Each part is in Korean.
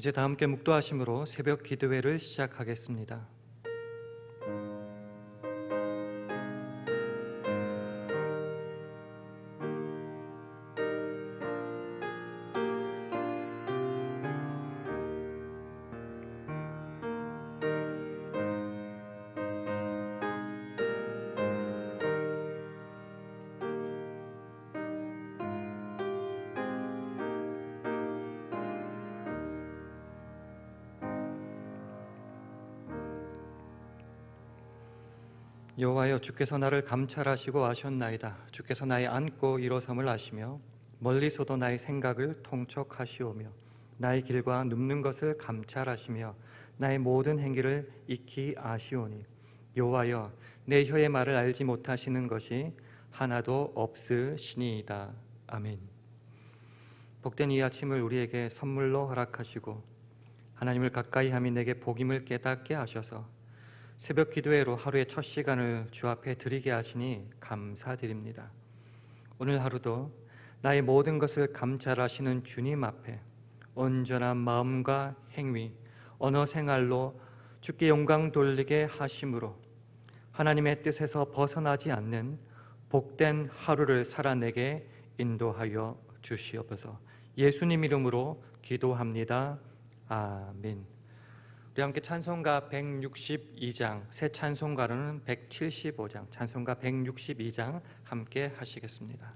이제 다 함께 묵도하심으로 새벽 기도회를 시작하겠습니다. 여호와여, 주께서 나를 감찰하시고 아셨나이다. 주께서 나의 안고 일어섬을 아시며 멀리서도 나의 생각을 통촉하시오며 나의 길과 눕는 것을 감찰하시며 나의 모든 행위를 익히 아시오니 여호와여, 내 혀의 말을 알지 못하시는 것이 하나도 없으시니이다. 아멘. 복된 이 아침을 우리에게 선물로 허락하시고 하나님을 가까이 함이 내게 복임을 깨닫게 하셔서 새벽 기도회로 하루의 첫 시간을 주 앞에 드리게 하시니 감사드립니다. 오늘 하루도 나의 모든 것을 감찰하시는 주님 앞에 온전한 마음과 행위, 언어 생활로 주께 영광 돌리게 하심으로 하나님의 뜻에서 벗어나지 않는 복된 하루를 살아내게 인도하여 주시옵소서. 예수님 이름으로 기도합니다. 아멘. 우리 함께 찬송가 162장, 새 찬송가로는 175장, 찬송가 162장 함께 하시겠습니다.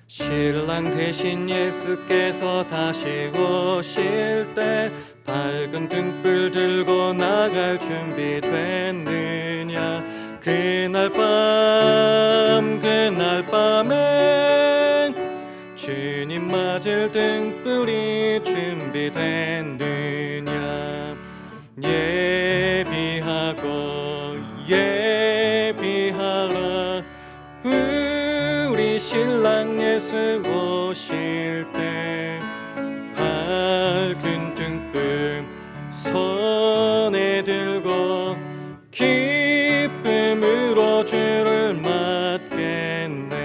신랑 대신 예수께서 다시 오실 때 밝은 등불 들고 나갈 준비 됐느냐. 그날 밤에 주님 맞을 등불이 준비됐느냐. 예비하라. 우리 신랑 예수 오실 때 밝은 등불 손에 들고 기쁨으로 주를 맞겠네.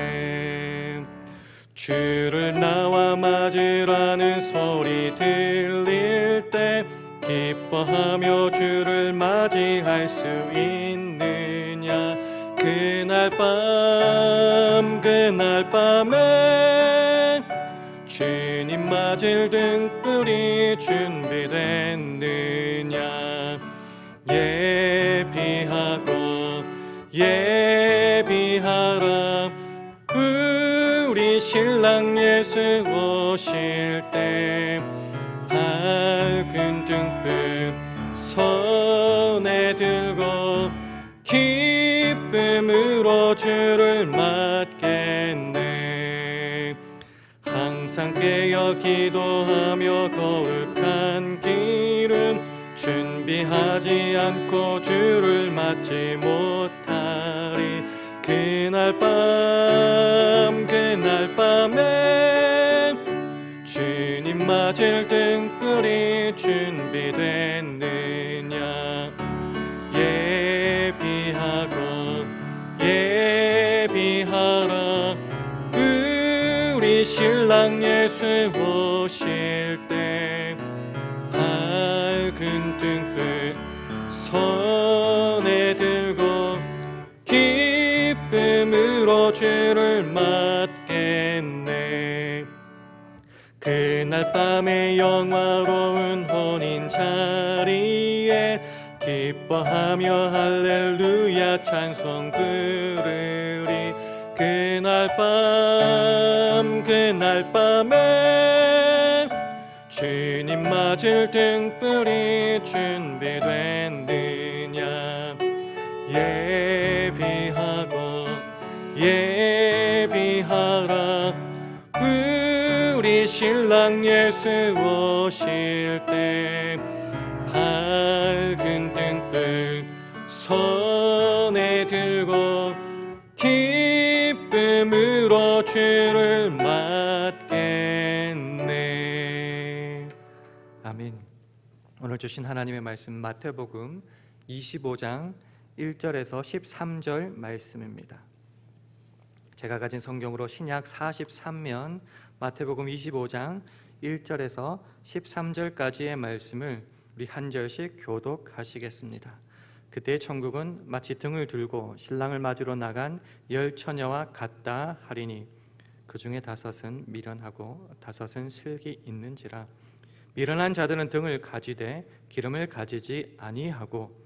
주를 나와 맞으라는 소리 들릴 때 기뻐하며 주를 맞이할 수 있느냐. 그날 밤에 주님 맞을 등불이 준비됐느냐. 예비하라. 우리 신랑 예수 오실 때 밝은 등불 손에 들고 기쁨으로 주를 맞겠네. 항상 깨어 기도하며 거룩한 길은 준비하지 않고 주를 맞지 못하리. 그날 밤에 주님 맞을 등불이 준비됐느냐. 예비하라. 우리 신랑 예수 오실 때 밝은 등불 손에 들고 기쁨으로 주를 맞겠네. 그날 밤에 영화로운 혼인 자리에 기뻐하며 할렐루야 찬송 부르리. 그날 밤에 주님 맞을 등불이 준비됐느냐. 예비하라. 우리 신랑 예수 오실 때 밝은 등불 손에 들고 기쁨으로 주를 맞겠네. 아멘. 오늘 주신 하나님의 말씀 마태복음 25장 1절에서 13절 말씀입니다. 제가 가진 성경으로 신약 43면 마태복음 25장 1절에서 13절까지의 말씀을 우리 한 절씩 교독하시겠습니다. 그때 천국은 마치 등을 들고 신랑을 맞으러 나간 10처녀와 같다 하리니 그 중에 5은 미련하고 5은 슬기 있는지라. 미련한 자들은 등을 가지되 기름을 가지지 아니하고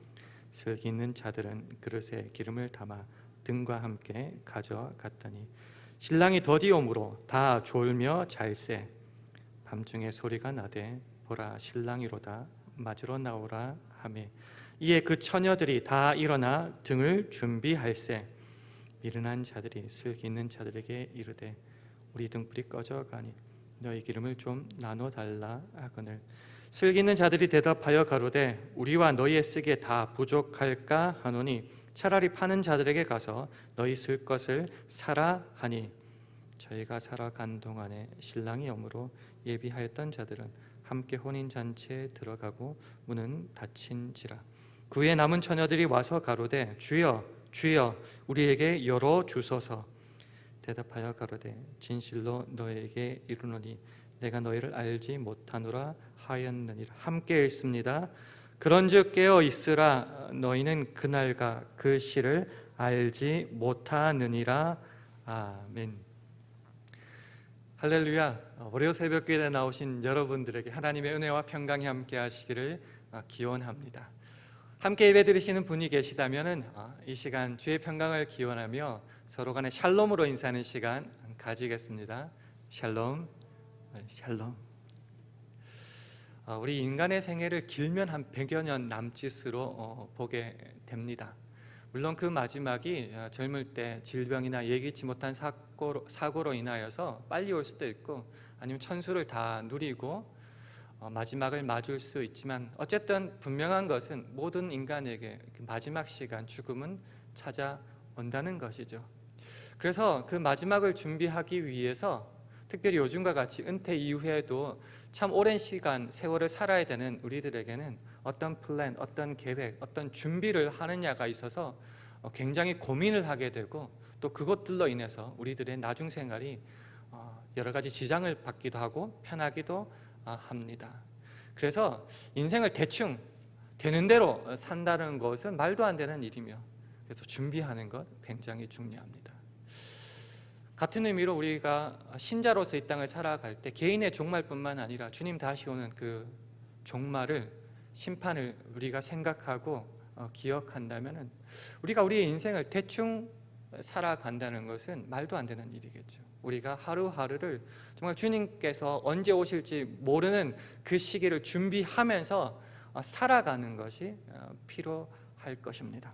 슬기 있는 자들은 그릇에 기름을 담아 등과 함께 가져갔더니 신랑이 더디 오므로 다 졸며 잘세. 밤중에 소리가 나되 보라 신랑이로다 맞으러 나오라 하매 이에 그 처녀들이 다 일어나 등을 준비할세. 미련한 자들이 슬기 있는 자들에게 이르되 우리 등불이 꺼져가니 너희 기름을 좀 나눠 달라 하거늘 슬기 있는 자들이 대답하여 가로되 우리와 너희의 쓰기에 다 부족할까 하노니 차라리 파는 자들에게 가서 너희 쓸 것을 사라 하니 저희가 살아간 동안에 신랑이 오므로 예비하였던 자들은 함께 혼인잔치에 들어가고 문은 닫힌지라. 그 후에 남은 처녀들이 와서 가로되 주여 주여 우리에게 열어 주소서. 대답하여 가로되 진실로 너에게 이르노니 내가 너희를 알지 못하노라 하였느니라. 함께 읽습니다. 그런즉 깨어 있으라 너희는 그날과 그 시를 알지 못하느니라. 아멘. 할렐루야. 월요 새벽기도에 나오신 여러분들에게 하나님의 은혜와 평강이 함께 하시기를 기원합니다. 함께 예배드리시는 분이 계시다면 이 시간 주의 평강을 기원하며 서로 간에 샬롬으로 인사하는 시간 가지겠습니다. 샬롬, 샬롬. 우리 인간의 생애를 길면 한 100여 년 남짓으로 보게 됩니다. 물론 그 마지막이 젊을 때 질병이나 예기치 못한 사고로 인하여서 빨리 올 수도 있고 아니면 천수를 다 누리고 마지막을 맞을 수 있지만 어쨌든 분명한 것은 모든 인간에게 마지막 시간 죽음은 찾아온다는 것이죠. 그래서 그 마지막을 준비하기 위해서 특별히 요즘과 같이 은퇴 이후에도 참 오랜 시간 세월을 살아야 되는 우리들에게는 어떤 플랜, 어떤 계획, 어떤 준비를 하느냐가 있어서 굉장히 고민을 하게 되고 또 그것들로 인해서 우리들의 나중 생활이 여러 가지 지장을 받기도 하고 편하기도 합니다. 그래서 인생을 대충 되는 대로 산다는 것은 말도 안 되는 일이며 그래서 준비하는 것 굉장히 중요합니다. 같은 의미로 우리가 신자로서 이 땅을 살아갈 때 개인의 종말뿐만 아니라 주님 다시 오는 그 종말을 심판을 우리가 생각하고 기억한다면 우리가 우리의 인생을 대충 살아간다는 것은 말도 안 되는 일이겠죠. 우리가 하루하루를 정말 주님께서 언제 오실지 모르는 그 시기를 준비하면서 살아가는 것이 필요할 것입니다.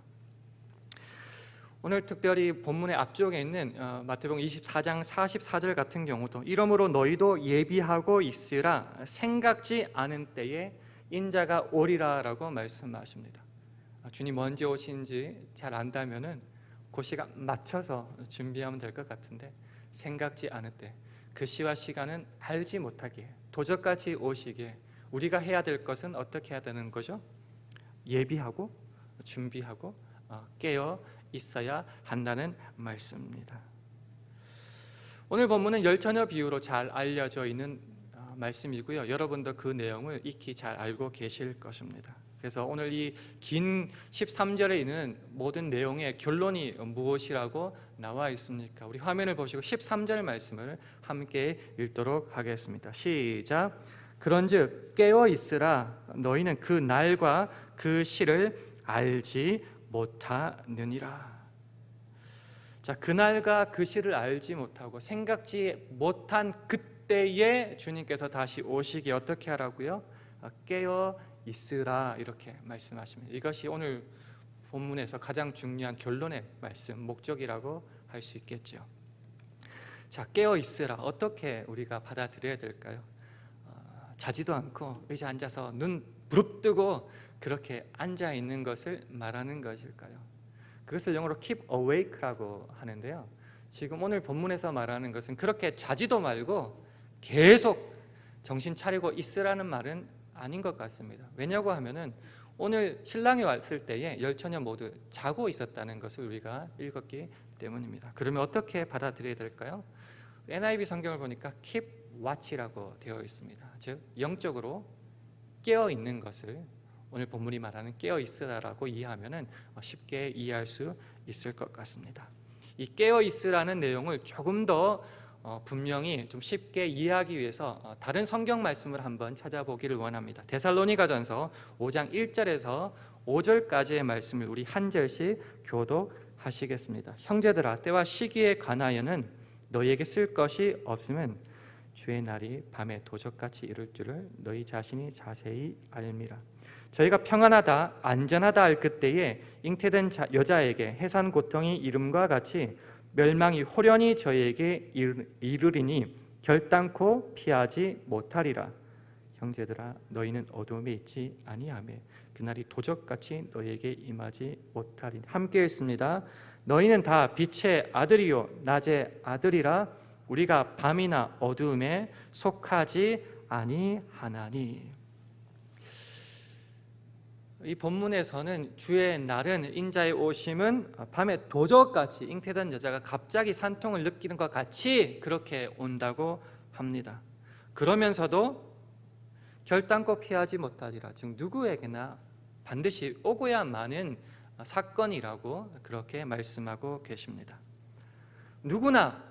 오늘 특별히 본문의 앞쪽에 있는 마태복음 24장 44절 같은 경우도 이러므로 너희도 예비하고 있으라 생각지 않은 때에 인자가 오리라 라고 말씀하십니다. 주님 언제 오신지 잘 안다면은 그 시간 맞춰서 준비하면 될 것 같은데 생각지 않을 때 그 시와 시간은 알지 못하기에 도적같이 오시기에 우리가 해야 될 것은 어떻게 해야 되는 거죠? 예비하고 준비하고 깨어 있어야 한다는 말씀입니다. 오늘 본문은 열처녀 비유로 잘 알려져 있는 말씀이고요. 여러분도 그 내용을 익히 잘 알고 계실 것입니다. 그래서 오늘 이 긴 13절에 있는 모든 내용의 결론이 무엇이라고 나와 있습니까? 우리 화면을 보시고 13절 말씀을 함께 읽도록 하겠습니다. 시작. 그런즉 깨어 있으라 너희는 그 날과 그 시를 알지 못하느니라. 자, 그날과 그 시를 알지 못하고 생각지 못한 그때에 주님께서 다시 오시기 어떻게 하라고요? 깨어 있으라 이렇게 말씀하십니다. 이것이 오늘 본문에서 가장 중요한 결론의 말씀, 목적이라고 할 수 있겠죠. 자, 깨어 있으라 어떻게 우리가 받아들여야 될까요? 자지도 않고 의자 앉아서 눈 부릅뜨고 그렇게 앉아 있는 것을 말하는 것일까요? 그것을 영어로 keep awake라고 하는데요. 지금 오늘 본문에서 말하는 것은 그렇게 자지도 말고 계속 정신 차리고 있으라는 말은 아닌 것 같습니다. 왜냐고 하면은 오늘 신랑이 왔을 때에 열처녀 모두 자고 있었다는 것을 우리가 읽었기 때문입니다. 그러면 어떻게 받아들여야 될까요? NIV 성경을 보니까 keep watch라고 되어 있습니다. 즉 영적으로 깨어 있는 것을 오늘 본문이 말하는 깨어 있으라라고 이해하면은 쉽게 이해할 수 있을 것 같습니다. 이 깨어 있으라는 내용을 조금 더 분명히 좀 쉽게 이해하기 위해서 다른 성경 말씀을 한번 찾아보기를 원합니다. 데살로니가전서 5장 1절에서 5절까지의 말씀을 우리 한 절씩 교독하시겠습니다. 형제들아, 때와 시기에 관하여는 너희에게 쓸 것이 없으면 주의 날이 밤에 도적같이 이를 줄을 너희 자신이 자세히 알미라. 저희가 평안하다 안전하다 할 그때에 잉태된 여자에게 해산 고통이 이름과 같이 멸망이 호련히 저희에게 이르리니 결단코 피하지 못하리라. 형제들아, 너희는 어두움에 있지 아니하며 그날이 도적같이 너희에게 임하지 못하리니. 함께 읽습니다. 너희는 다 빛의 아들이요 낮의 아들이라. 우리가 밤이나 어두움에 속하지 아니하나니. 이 본문에서는 주의 날은 인자의 오심은 밤에 도적같이 잉태된 여자가 갑자기 산통을 느끼는 것 같이 그렇게 온다고 합니다. 그러면서도 결단코 피하지 못하리라. 즉 누구에게나 반드시 오고야만은 사건이라고 그렇게 말씀하고 계십니다. 누구나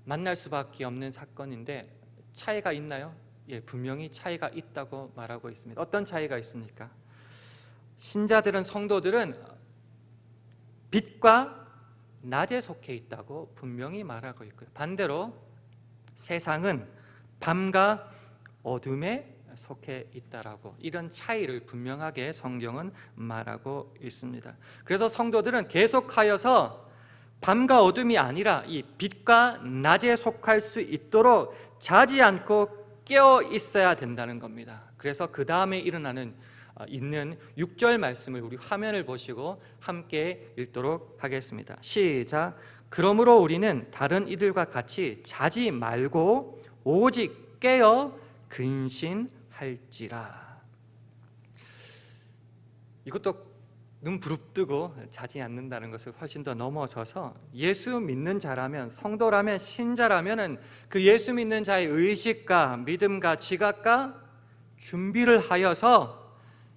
만날 수밖에 없는 사건인데 차이가 있나요? 예, 분명히 차이가 있다고 말하고 있습니다. 어떤 차이가 있습니까? 신자들은, 성도들은 빛과 낮에 속해 있다고 분명히 말하고 있고요. 반대로 세상은 밤과 어둠에 속해 있다라고, 이런 차이를 분명하게 성경은 말하고 있습니다. 그래서 성도들은 계속하여서 밤과 어둠이 아니라 이 빛과 낮에 속할 수 있도록 자지 않고 깨어 있어야 된다는 겁니다. 그래서 그 다음에 있는 6절 말씀을 우리 화면을 보시고 함께 읽도록 하겠습니다. 시작. 그러므로 우리는 다른 이들과 같이 자지 말고 오직 깨어 근신할지라. 이것도 눈 부릅뜨고 자지 않는다는 것을 훨씬 더 넘어서서 예수 믿는 자라면, 성도라면, 신자라면 그 예수 믿는 자의 의식과 믿음과 지각과 준비를 하여서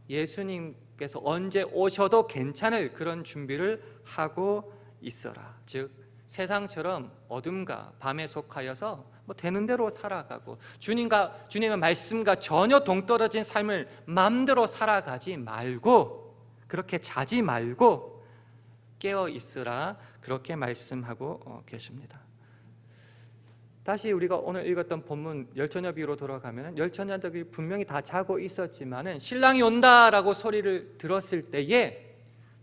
예수님께서 언제 오셔도 괜찮을 그런 준비를 하고 있어라. 즉 세상처럼 어둠과 밤에 속하여서 되는 대로 살아가고 주님의 말씀과 전혀 동떨어진 삶을 마음대로 살아가지 말고, 그렇게 자지 말고 깨어 있으라, 그렇게 말씀하고 계십니다. 다시 우리가 오늘 읽었던 본문 열처녀 비유로 돌아가면 열처녀들이 분명히 다 자고 있었지만은 신랑이 온다라고 소리를 들었을 때에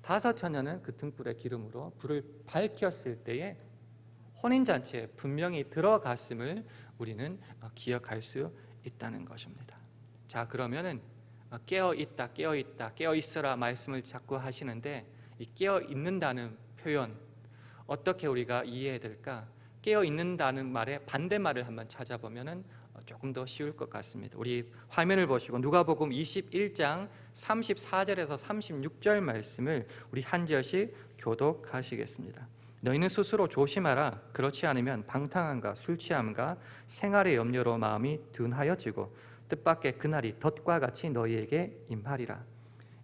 다섯 처녀는 그 등불의 기름으로 불을 밝혔을 때에 혼인잔치에 분명히 들어갔음을 우리는 기억할 수 있다는 것입니다. 자, 그러면은 깨어 있다, 깨어 있다, 깨어 있어라 말씀을 자꾸 하시는데 이 깨어 있는다는 표현 어떻게 우리가 이해해야 될까? 깨어 있는다는 말의 반대말을 한번 찾아보면은 조금 더 쉬울 것 같습니다. 우리 화면을 보시고 누가복음 21장 34절에서 36절 말씀을 우리 한 절씩 교독하시겠습니다. 너희는 스스로 조심하라. 그렇지 않으면 방탕함과 술 취함과 생활의 염려로 마음이 둔하여지고 뜻밖의 그날이 덫과 같이 너희에게 임하리라.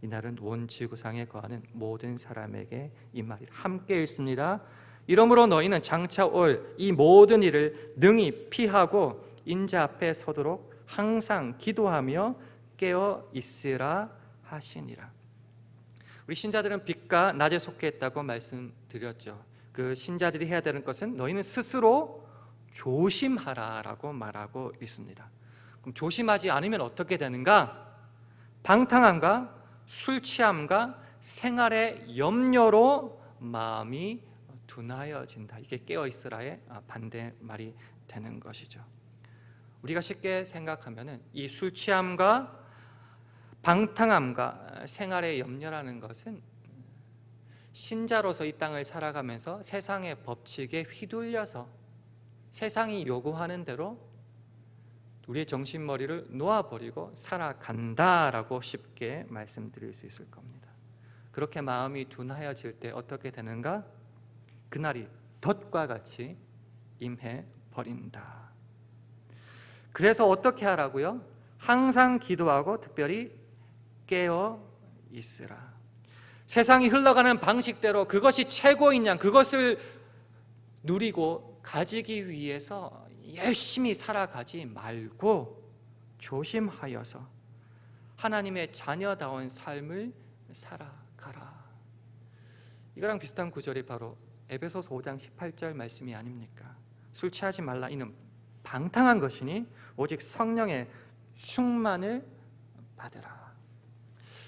이날은 온 지구상에 거하는 모든 사람에게 임하리라. 함께 읽습니다. 이러므로 너희는 장차 올 이 모든 일을 능히 피하고 인자 앞에 서도록 항상 기도하며 깨어 있으라 하시니라. 우리 신자들은 빛과 낮에 속해 있다고 말씀드렸죠. 그 신자들이 해야 되는 것은 너희는 스스로 조심하라라고 말하고 있습니다. 그럼 조심하지 않으면 어떻게 되는가? 방탕함과 술 취함과 생활의 염려로 마음이 둔하여진다. 이게 깨어 있으라의 반대말이 되는 것이죠. 우리가 쉽게 생각하면은 이 술 취함과 방탕함과 생활의 염려라는 것은 신자로서 이 땅을 살아가면서 세상의 법칙에 휘둘려서 세상이 요구하는 대로 우리의 정신머리를 놓아버리고 살아간다라고 쉽게 말씀드릴 수 있을 겁니다. 그렇게 마음이 둔하여질 때 어떻게 되는가? 그날이 덫과 같이 임해 버린다. 그래서 어떻게 하라고요? 항상 기도하고 특별히 깨어 있으라. 세상이 흘러가는 방식대로 그것이 최고인 양, 그것을 누리고 가지기 위해서 열심히 살아가지 말고 조심하여서 하나님의 자녀다운 삶을 살아가라. 이거랑 비슷한 구절이 바로 에베소서 5장 18절 말씀이 아닙니까? 술 취하지 말라. 이는 방탕한 것이니 오직 성령의 충만을 받으라.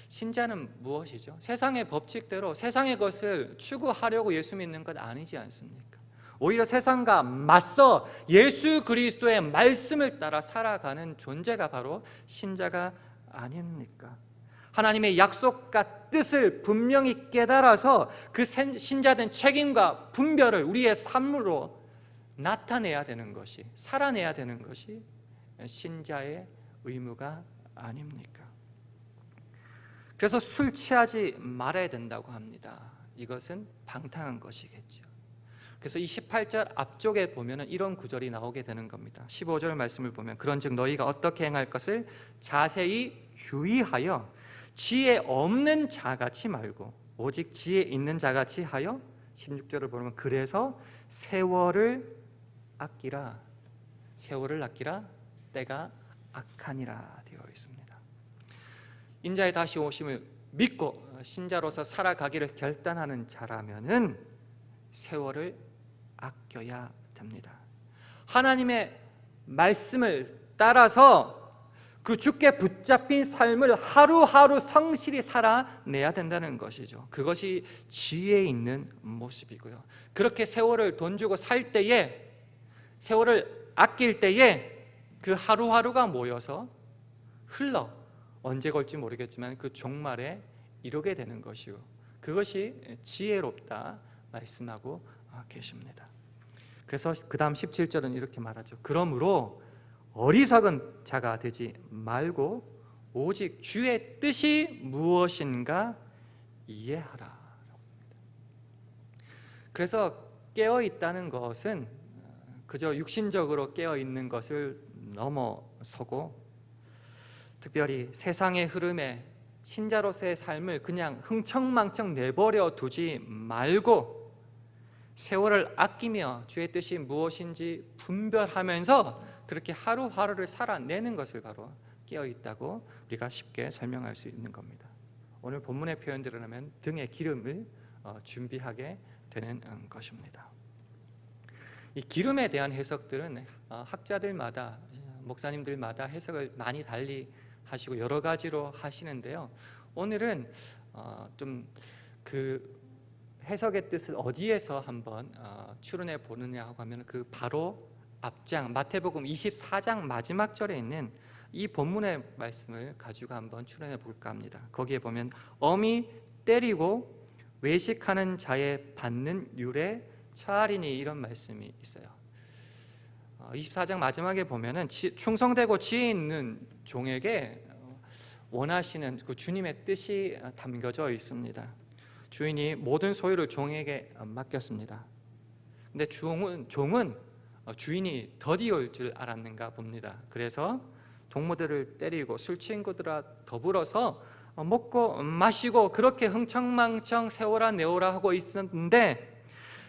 신자는 무엇이죠? 세상의 법칙대로 세상의 것을 추구하려고 예수 믿는 것 아니지 않습니까? 오히려 세상과 맞서 예수 그리스도의 말씀을 따라 살아가는 존재가 바로 신자가 아닙니까? 하나님의 약속과 뜻을 분명히 깨달아서 그 신자된 책임과 분별을 우리의 삶으로 나타내야 되는 것이, 살아내야 되는 것이 신자의 의무가 아닙니까? 그래서 술 취하지 말아야 된다고 합니다. 이것은 방탕한 것이겠죠. 그래서 이 18절 앞쪽에 보면 이런 구절이 나오게 되는 겁니다. 15절 말씀을 보면 그런즉 너희가 어떻게 행할 것을 자세히 주의하여 지혜 없는 자같이 말고 오직 지혜 있는 자같이 하여, 16절을 보면 그래서 세월을 아끼라. 세월을 아끼라. 때가 악하니라 되어 있습니다. 인자의 다시 오심을 믿고 신자로서 살아가기를 결단하는 자라면은 세월을 아껴야 됩니다. 하나님의 말씀을 따라서 그 주께 붙잡힌 삶을 하루하루 성실히 살아내야 된다는 것이죠. 그것이 지혜 있는 모습이고요. 그렇게 세월을 돈 주고 살 때에, 세월을 아낄 때에 그 하루하루가 모여서 흘러 언제 걸지 모르겠지만 그 종말에 이르게 되는 것이요, 그것이 지혜롭다 말씀하고 계십니다. 그래서 그 다음 17절은 이렇게 말하죠. 그러므로 어리석은 자가 되지 말고 오직 주의 뜻이 무엇인가 이해하라. 그래서 깨어 있다는 것은 그저 육신적으로 깨어 있는 것을 넘어서고 특별히 세상의 흐름에 신자로서의 삶을 그냥 흥청망청 내버려 두지 말고 세월을 아끼며 주의 뜻이 무엇인지 분별하면서 그렇게 하루하루를 살아내는 것을 바로 깨어있다고 우리가 쉽게 설명할 수 있는 겁니다. 오늘 본문의 표현들을 하면 등에 기름을 준비하게 되는 것입니다. 이 기름에 대한 해석들은 학자들마다, 목사님들마다 해석을 많이 달리 하시고 여러 가지로 하시는데요. 오늘은 좀 그 해석의 뜻을 어디에서 한번 추론해 보느냐 하고 하면 그 바로 앞장 마태복음 24장 마지막 절에 있는 이 본문의 말씀을 가지고 한번 추론해 볼까 합니다. 거기에 보면 엄히 때리고 외식하는 자의 받는 율에 처하리니 이런 말씀이 있어요. 24장 마지막에 보면은 충성되고 지혜 있는 종에게 원하시는 그 주님의 뜻이 담겨져 있습니다. 주인이 모든 소유를 종에게 맡겼습니다. 근데 종은 주인이 더디올 줄 알았는가 봅니다. 그래서 동무들을 때리고 술 친구들과 더불어서 먹고 마시고 그렇게 흥청망청 세워라 내오라 하고 있었는데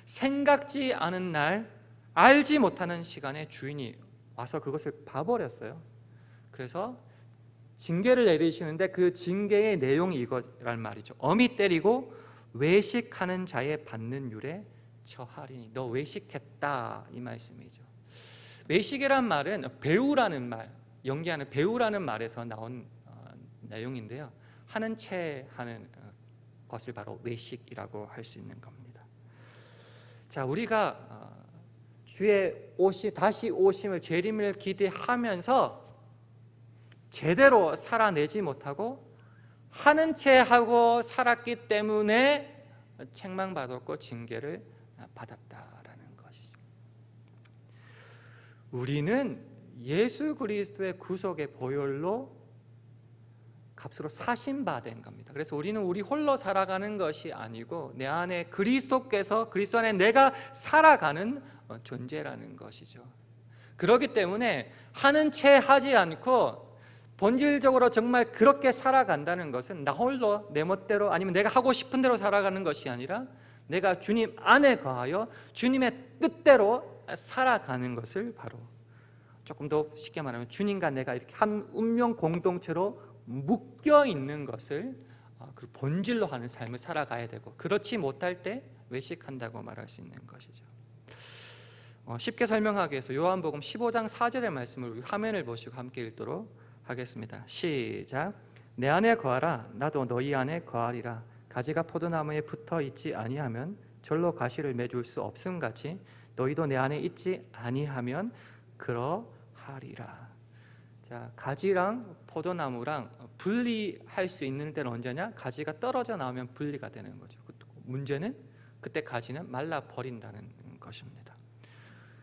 생각지 않은 날 알지 못하는 시간에 주인이 와서 그것을 봐버렸어요. 그래서 징계를 내리시는데 그 징계의 내용이 이거란 말이죠. 엄히 때리고 외식하는 자의 받는 율에 처하리니. 너 외식했다 이 말씀이죠. 외식이란 말은 배우라는 말, 연기하는 배우라는 말에서 나온 내용인데요. 하는 채 하는 것을 바로 외식이라고 할 수 있는 겁니다. 자, 우리가 주의 오심, 다시 오심을 재림을 기대하면서 제대로 살아내지 못하고 하는 채 하고 살았기 때문에 책망받았고 징계를 받았다라는 것이죠. 우리는 예수 그리스도의 구속의 보혈로 값으로 사신 바 된 겁니다. 그래서 우리는 우리 홀로 살아가는 것이 아니고 내 안에 그리스도께서, 그리스도 안에 내가 살아가는 존재라는 것이죠. 그렇기 때문에 하는 채 하지 않고 본질적으로 정말 그렇게 살아간다는 것은 나 홀로 내 멋대로 아니면 내가 하고 싶은 대로 살아가는 것이 아니라 내가 주님 안에 거하여 주님의 뜻대로 살아가는 것을 바로, 조금 더 쉽게 말하면 주님과 내가 이렇게 한 운명 공동체로 묶여 있는 것을 그 본질로 하는 삶을 살아가야 되고, 그렇지 못할 때 외식한다고 말할 수 있는 것이죠. 쉽게 설명하기 위해서 요한복음 15장 4절의 말씀을 우리 화면을 보시고 함께 읽도록 하겠습니다. 시작. 내 안에 거하라 나도 너희 안에 거하리라. 가지가 포도나무에 붙어 있지 아니하면 절로 가시를 맺을 수 없음같이 너희도 내 안에 있지 아니하면 그러하리라. 자, 가지랑 포도나무랑 분리할 수 있는 때는 언제냐? 가지가 떨어져 나오면 분리가 되는 거죠. 문제는 그때 가지는 말라 버린다는 것입니다.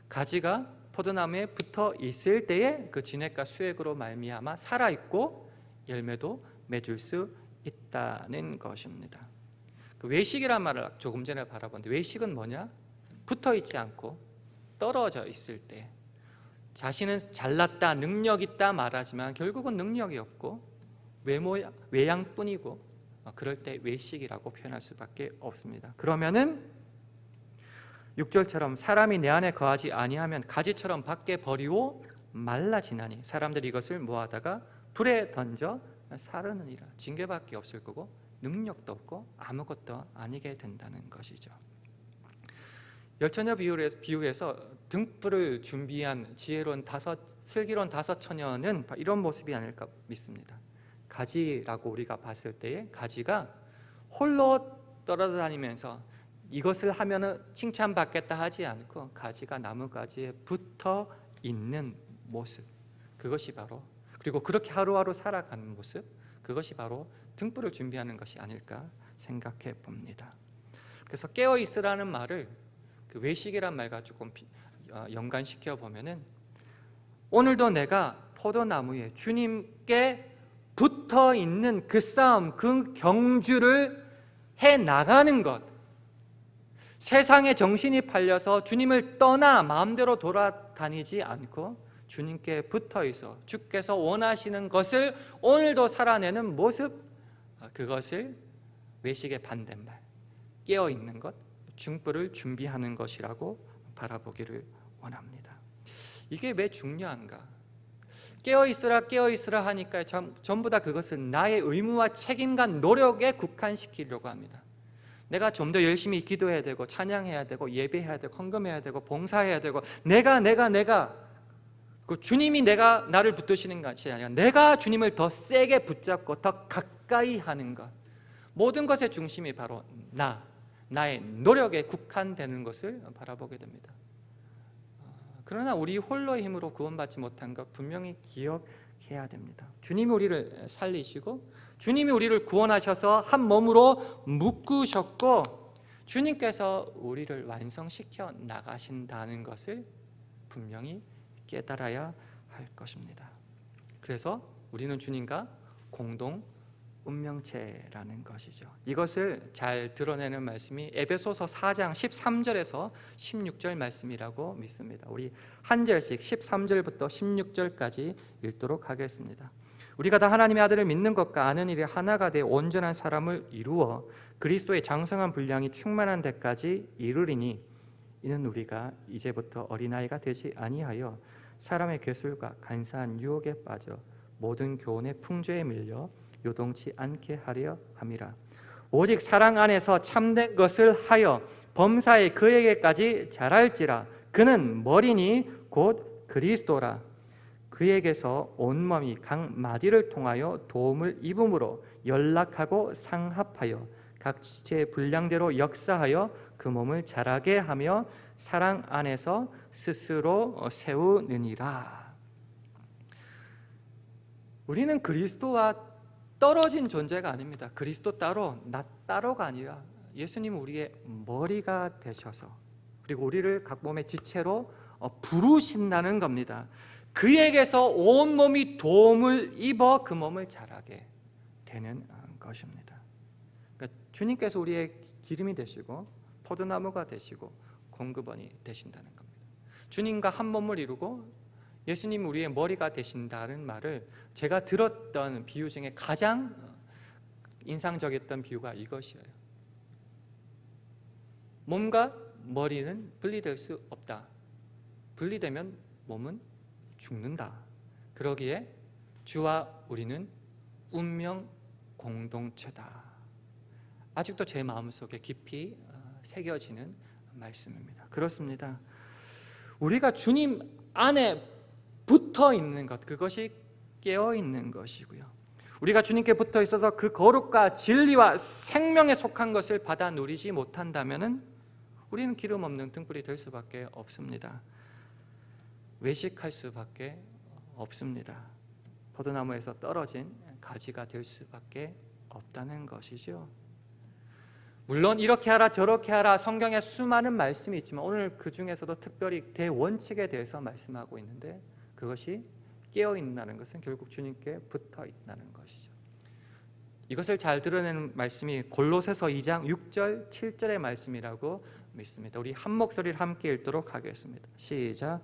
가지가 포도나무에 붙어 있을 때에 그 진액과 수액으로 말미암아 살아 있고 열매도 맺을 수 있다는 것입니다. 그 외식이란 말을 조금 전에 바라봤는데, 외식은 뭐냐? 붙어 있지 않고 떨어져 있을 때 자신은 잘났다, 능력 있다 말하지만 결국은 능력이 없고 외양뿐이고, 그럴 때 외식이라고 표현할 수밖에 없습니다. 그러면은 6절처럼 사람이 내 안에 거하지 아니하면 가지처럼 밖에 버리고 말라지나니 사람들이 이것을 모아다가 불에 던져 사르느니라. 징계밖에 없을 거고 능력도 없고 아무것도 아니게 된다는 것이죠. 열처녀 비유에서 등불을 준비한 지혜로운 슬기로운 5처녀는 이런 모습이 아닐까 믿습니다. 가지라고 우리가 봤을 때에 가지가 홀로 떨어다니면서 이것을 하면은 칭찬받겠다 하지 않고 가지가 나뭇가지에 붙어 있는 모습, 그것이 바로, 그리고 그렇게 하루하루 살아가는 모습, 그것이 바로 등불을 준비하는 것이 아닐까 생각해 봅니다. 그래서 깨어 있으라는 말을 그 외식이란 말과 조금 연관시켜 보면은, 오늘도 내가 포도나무에 주님께 붙어 있는 그 싸움, 그 경주를 해 나가는 것, 세상에 정신이 팔려서 주님을 떠나 마음대로 돌아다니지 않고 주님께 붙어 있어 주께서 원하시는 것을 오늘도 살아내는 모습, 그것을 외식의 반대말, 깨어 있는 것, 등불을 준비하는 것이라고 바라보기를 원합니다. 이게 왜 중요한가? 깨어 있으라 하니까 전부 다 그것은 나의 의무와 책임과 노력에 국한시키려고 합니다. 내가 좀 더 열심히 기도해야 되고 찬양해야 되고 예배해야 되고 헌금해야 되고 봉사해야 되고 내가 그 주님이 나를 붙드시는 것이 아니라 내가 주님을 더 세게 붙잡고 더 가까이 하는 것, 모든 것의 중심이 바로 나의 노력에 국한되는 것을 바라보게 됩니다. 그러나 우리 홀로의 힘으로 구원받지 못한 것 분명히 기억해야 됩니다. 주님이 우리를 살리시고 주님이 우리를 구원하셔서 한 몸으로 묶으셨고 주님께서 우리를 완성시켜 나가신다는 것을 분명히 깨달아야 할 것입니다. 그래서 우리는 주님과 공동 운명체라는 것이죠. 이것을 잘 드러내는 말씀이 에베소서 4장 13절에서 16절 말씀이라고 믿습니다. 우리 한 절씩 13절부터 16절까지 읽도록 하겠습니다. 우리가 다 하나님의 아들을 믿는 것과 아는 일이 하나가 되어 온전한 사람을 이루어 그리스도의 장성한 분량이 충만한 데까지 이르리니 이는 우리가 이제부터 어린아이가 되지 아니하여 사람의 괴술과 간사한 유혹에 빠져 모든 교훈의 풍조에 밀려 요동치 않게 하려 함이라. 오직 사랑 안에서 참된 것을 하여 범사에 그에게까지 자랄지라. 그는 머리니 곧 그리스도라. 그에게서 온몸이 각 마디를 통하여 도움을 입음으로 연락하고 상합하여 각 지체의 분량대로 역사하여 그 몸을 자라게 하며 사랑 안에서 스스로 세우느니라. 우리는 그리스도와 떨어진 존재가 아닙니다. 그리스도 따로 나 따로가 아니라 예수님은 우리의 머리가 되셔서 그리고 우리를 각 몸의 지체로 부르신다는 겁니다. 그에게서 온몸이 도움을 입어 그 몸을 자라게 되는 것입니다. 그러니까 주님께서 우리의 기름이 되시고 포도나무가 되시고 공급원이 되신다는 겁니다. 주님과 한 몸을 이루고 예수님 우리의 머리가 되신다는 말을 제가 들었던 비유 중에 가장 인상적이었던 비유가 이것이에요. 몸과 머리는 분리될 수 없다. 분리되면 몸은 죽는다. 그러기에 주와 우리는 운명 공동체다. 아직도 제 마음속에 깊이 새겨지는 말씀입니다. 그렇습니다. 우리가 주님 안에 붙어 있는 것, 그것이 깨어 있는 것이고요. 우리가 주님께 붙어 있어서 그 거룩과 진리와 생명에 속한 것을 받아 누리지 못한다면 우리는 기름 없는 등불이 될 수밖에 없습니다. 외식할 수밖에 없습니다. 포도나무에서 떨어진 가지가 될 수밖에 없다는 것이죠. 물론 이렇게 하라 저렇게 하라 성경에 수많은 말씀이 있지만 오늘 그 중에서도 특별히 대원칙에 대해서 말씀하고 있는데 그것이 깨어있다는 것은 결국 주님께 붙어 있다는 것이죠. 이것을 잘 드러내는 말씀이 골로새서 2장 6절 7절의 말씀이라고 믿습니다. 우리 한 목소리를 함께 읽도록 하겠습니다. 시작.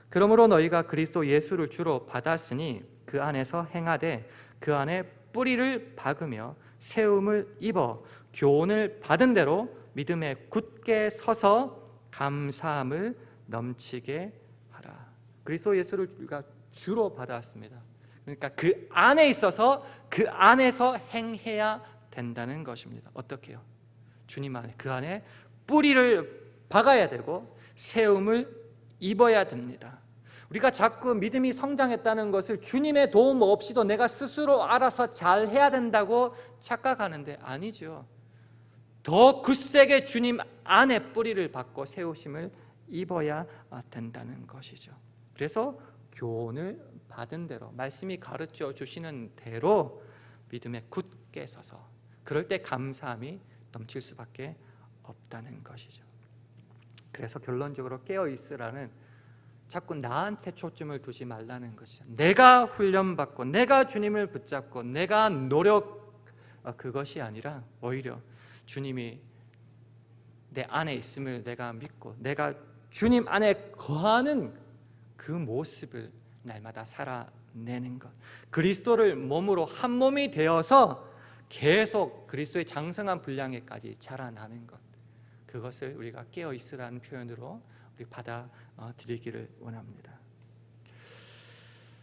그러므로 너희가 그리스도 예수를 주로 받았으니 그 안에서 행하되 그 안에 뿌리를 박으며 세움을 입어 교훈을 받은 대로 믿음에 굳게 서서 감사함을 넘치게 하라. 그리스도 예수를 우리가 주로 받았습니다. 그러니까 그 안에 있어서 그 안에서 행해야 된다는 것입니다. 어떻게요? 주님 안에, 그 안에 뿌리를 박아야 되고 세움을 입어야 됩니다. 우리가 자꾸 믿음이 성장했다는 것을 주님의 도움 없이도 내가 스스로 알아서 잘 해야 된다고 착각하는데 아니죠. 더 굳세게 주님 안에 뿌리를 박고 세우심을 입어야 된다는 것이죠. 그래서 교훈을 받은 대로 말씀이 가르쳐 주시는 대로 믿음에 굳게 서서 그럴 때 감사함이 넘칠 수밖에 없다는 것이죠. 그래서 결론적으로 깨어 있으라는 자꾸 나한테 초점을 두지 말라는 것이죠. 내가 훈련받고 내가 주님을 붙잡고 내가 노력 그것이 아니라 오히려 주님이 내 안에 있음을 내가 믿고 내가 주님 안에 거하는 그 모습을 날마다 살아내는 것, 그리스도를 몸으로 한 몸이 되어서 계속 그리스도의 장성한 분량에까지 자라나는 것, 그것을 우리가 깨어 있으라는 표현으로 우리 받아들이기를 원합니다.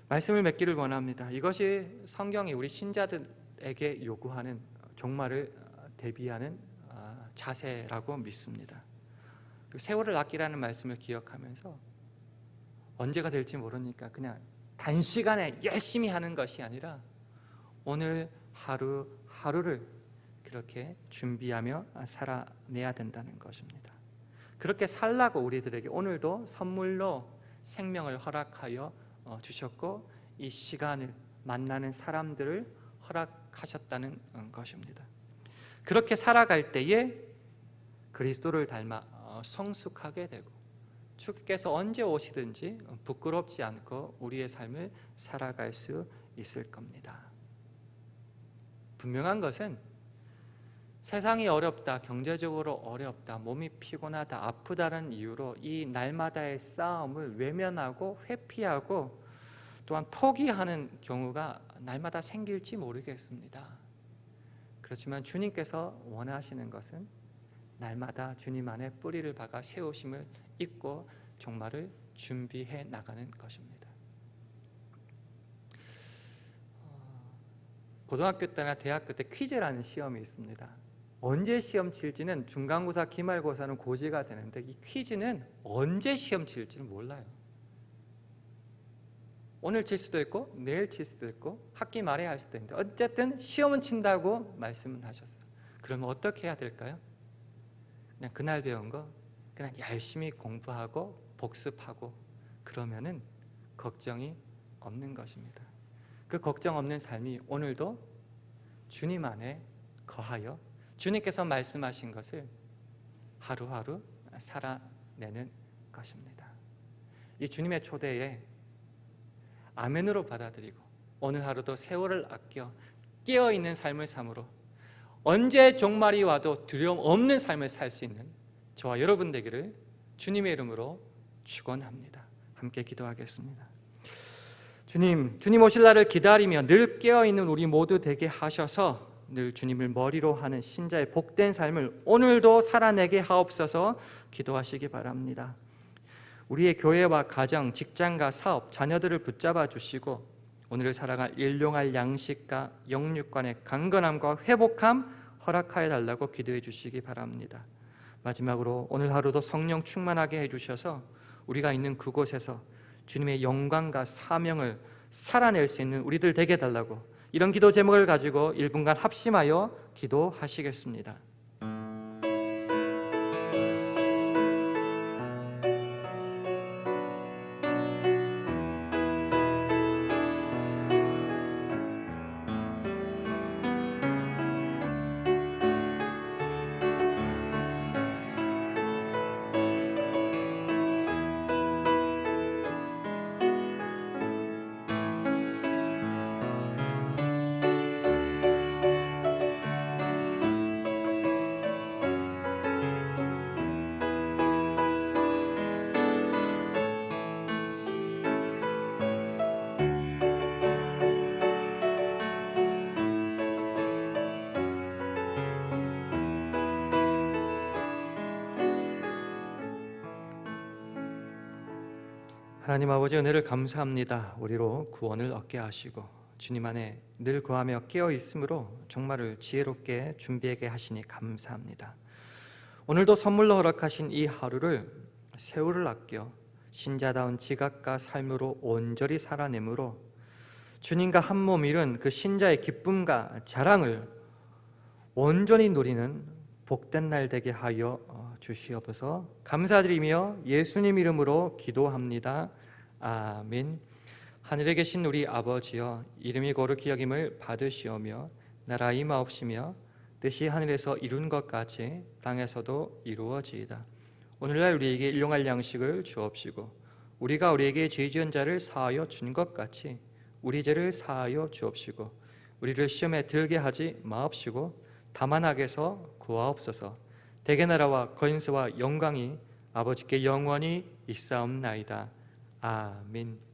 말씀을 맺기를 원합니다. 이것이 성경이 우리 신자들에게 요구하는 종말을 대비하는 자세라고 믿습니다. 세월을 아끼라는 말씀을 기억하면서 언제가 될지 모르니까 그냥 단시간에 열심히 하는 것이 아니라 오늘 하루하루를 그렇게 준비하며 살아내야 된다는 것입니다. 그렇게 살라고 우리들에게 오늘도 선물로 생명을 허락하여 주셨고 이 시간을 만나는 사람들을 허락하셨다는 것입니다. 그렇게 살아갈 때에 그리스도를 닮아 성숙하게 되고 주께서 언제 오시든지 부끄럽지 않고 우리의 삶을 살아갈 수 있을 겁니다. 분명한 것은 세상이 어렵다, 경제적으로 어렵다, 몸이 피곤하다, 아프다는 이유로 이 날마다의 싸움을 외면하고 회피하고 또한 포기하는 경우가 날마다 생길지 모르겠습니다. 그렇지만 주님께서 원하시는 것은 날마다 주님 안에 뿌리를 박아 세우심을 잊고 종말을 준비해 나가는 것입니다. 고등학교 때나 대학교 때 퀴즈라는 시험이 있습니다. 언제 시험 칠지는 중간고사, 기말고사는 고지가 되는데 이 퀴즈는 언제 시험 칠지는 몰라요. 오늘 칠 수도 있고 내일 칠 수도 있고 학기 말에 할 수도 있는데 어쨌든 시험은 친다고 말씀을 하셨어요. 그러면 어떻게 해야 될까요? 그냥 그날 배운 거 그냥 열심히 공부하고 복습하고 그러면은 걱정이 없는 것입니다. 그 걱정 없는 삶이 오늘도 주님 안에 거하여 주님께서 말씀하신 것을 하루하루 살아내는 것입니다. 이 주님의 초대에 아멘으로 받아들이고 오늘 하루도 세월을 아껴 깨어있는 삶을 삶으로 언제 종말이 와도 두려움 없는 삶을 살 수 있는 저와 여러분 되기를 주님의 이름으로 축원합니다. 함께 기도하겠습니다. 주님 오실 날을 기다리며 늘 깨어있는 우리 모두 되게 하셔서 늘 주님을 머리로 하는 신자의 복된 삶을 오늘도 살아내게 하옵소서 기도하시기 바랍니다. 우리의 교회와 가정, 직장과 사업, 자녀들을 붙잡아 주시고 오늘을 살아갈 일용할 양식과 영육간의 강건함과 회복함 허락하여 달라고 기도해 주시기 바랍니다. 마지막으로 오늘 하루도 성령 충만하게 해주셔서 우리가 있는 그곳에서 주님의 영광과 사명을 살아낼 수 있는 우리들 되게 해달라고 이런 기도 제목을 가지고 1분간 합심하여 기도하시겠습니다. 하나님 아버지 은혜를 감사합니다. 우리로 구원을 얻게 하시고 주님 안에 늘 거하며 깨어 있으므로 정말을 지혜롭게 준비하게 하시니 감사합니다. 오늘도 선물로 허락하신 이 하루를 세월을 아껴 신자다운 지각과 삶으로 온전히 살아내므로 주님과 한 몸 이룬 그 신자의 기쁨과 자랑을 온전히 누리는 복된 날 되게 하여 주시옵소서. 감사드리며 예수님 이름으로 기도합니다. 아멘. 하늘에 계신 우리 아버지여, 이름이 거룩히 여김을 받으시오며 나라 임하옵시며 뜻이 하늘에서 이룬 것 같이 땅에서도 이루어지이다. 오늘날 우리에게 일용할 양식을 주옵시고 우리가 우리에게 죄 지은 자를 사하여 준 것 같이 우리 죄를 사하여 주옵시고 우리를 시험에 들게 하지 마옵시고 다만 악에서 구하옵소서. 대개 나라와 권세와 영광이 아버지께 영원히 있사옵나이다. 아멘.